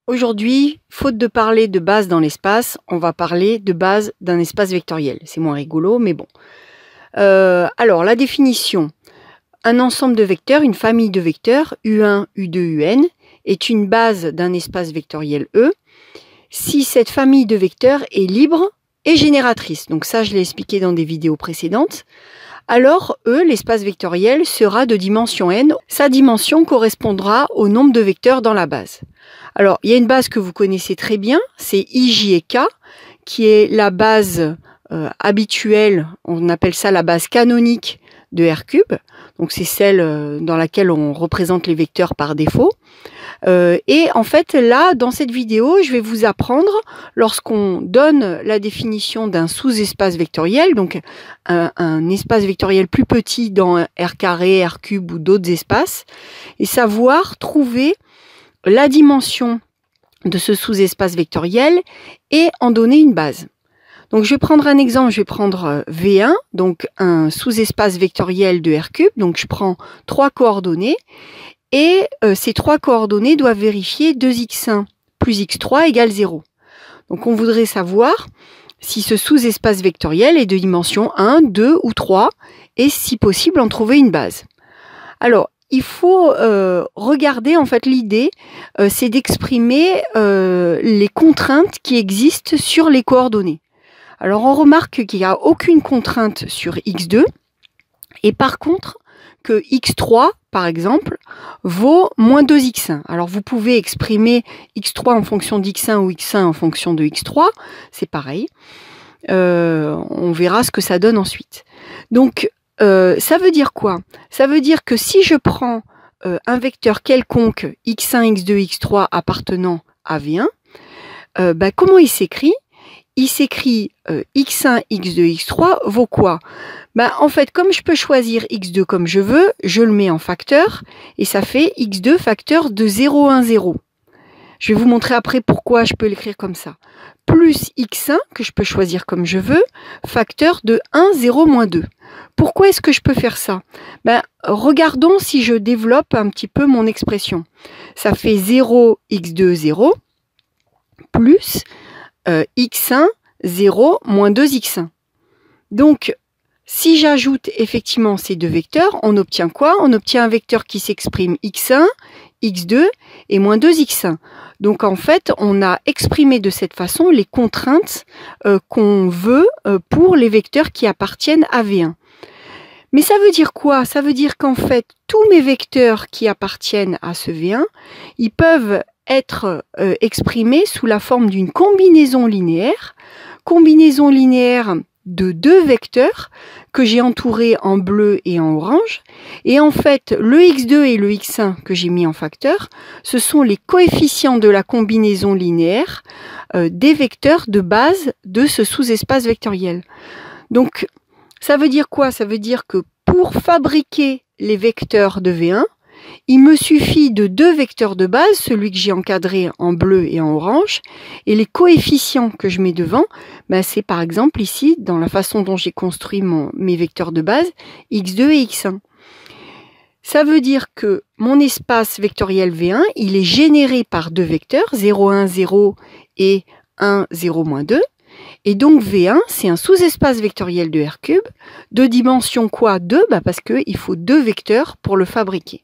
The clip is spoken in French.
Aujourd'hui, faute de parler de base dans l'espace, on va parler de base d'un espace vectoriel. C'est moins rigolo, mais bon. Alors, la définition. Un ensemble de vecteurs, une famille de vecteurs, U1, U2, UN, est une base d'un espace vectoriel E si cette famille de vecteurs est libre et génératrice. Donc ça, je l'ai expliqué dans des vidéos précédentes. Alors, E, l'espace vectoriel, sera de dimension n. Sa dimension correspondra au nombre de vecteurs dans la base. Alors, il y a une base que vous connaissez très bien, c'est IJ et K, qui est la base habituelle, on appelle ça la base canonique de R3. Donc, c'est celle dans laquelle on représente les vecteurs par défaut. Et en fait, là, dans cette vidéo, je vais vous apprendre, lorsqu'on donne la définition d'un sous-espace vectoriel, donc un espace vectoriel plus petit dans R carré, R cube ou d'autres espaces, et savoir trouver la dimension de ce sous-espace vectoriel et en donner une base. Donc, je vais prendre un exemple, je vais prendre V1, donc un sous-espace vectoriel de R cube, donc je prends 3 coordonnées, et ces 3 coordonnées doivent vérifier 2x1 plus x3 égale 0. Donc, on voudrait savoir si ce sous-espace vectoriel est de dimension 1, 2 ou 3, et si possible, en trouver une base. Alors, il faut regarder, en fait, l'idée, c'est d'exprimer les contraintes qui existent sur les coordonnées. Alors, on remarque qu'il n'y a aucune contrainte sur x2, et par contre, que x3, par exemple, vaut moins 2x1. Alors, vous pouvez exprimer x3 en fonction d'x1 ou x1 en fonction de x3, c'est pareil. On verra ce que ça donne ensuite. Donc, ça veut dire quoi? Ça veut dire que si je prends un vecteur quelconque x1, x2, x3 appartenant à V1, comment il s'écrit? Il s'écrit x1, x2, x3 vaut quoi? En fait, comme je peux choisir x2 comme je veux, je le mets en facteur et ça fait x2 facteur de 0, 1, 0. Je vais vous montrer après pourquoi je peux l'écrire comme ça. Plus x1, que je peux choisir comme je veux, facteur de 1, 0, moins 2. Pourquoi est-ce que je peux faire ça? Regardons si je développe un petit peu mon expression. Ça fait 0, x2, 0, plus x1, 0, moins 2x1. Donc, si j'ajoute effectivement ces deux vecteurs, on obtient quoi? On obtient un vecteur qui s'exprime x1, x2 et moins 2x1. Donc en fait, on a exprimé de cette façon les contraintes qu'on veut pour les vecteurs qui appartiennent à V1. Mais ça veut dire quoi? Ça veut dire qu'en fait, tous mes vecteurs qui appartiennent à ce V1, ils peuvent être exprimés sous la forme d'une combinaison linéaire de deux vecteurs que j'ai entourés en bleu et en orange. Et en fait, le x2 et le x1 que j'ai mis en facteur, ce sont les coefficients de la combinaison linéaire des vecteurs de base de ce sous-espace vectoriel. Donc, ça veut dire quoi? Ça veut dire que pour fabriquer les vecteurs de V1, il me suffit de deux vecteurs de base, celui que j'ai encadré en bleu et en orange, et les coefficients que je mets devant, c'est par exemple ici, dans la façon dont j'ai construit mes vecteurs de base, x2 et x1. Ça veut dire que mon espace vectoriel V1, il est généré par deux vecteurs, 0, 1, 0 et 1, 0, moins 2. Et donc V1, c'est un sous-espace vectoriel de R3, de dimension quoi? 2, parce qu'il faut deux vecteurs pour le fabriquer.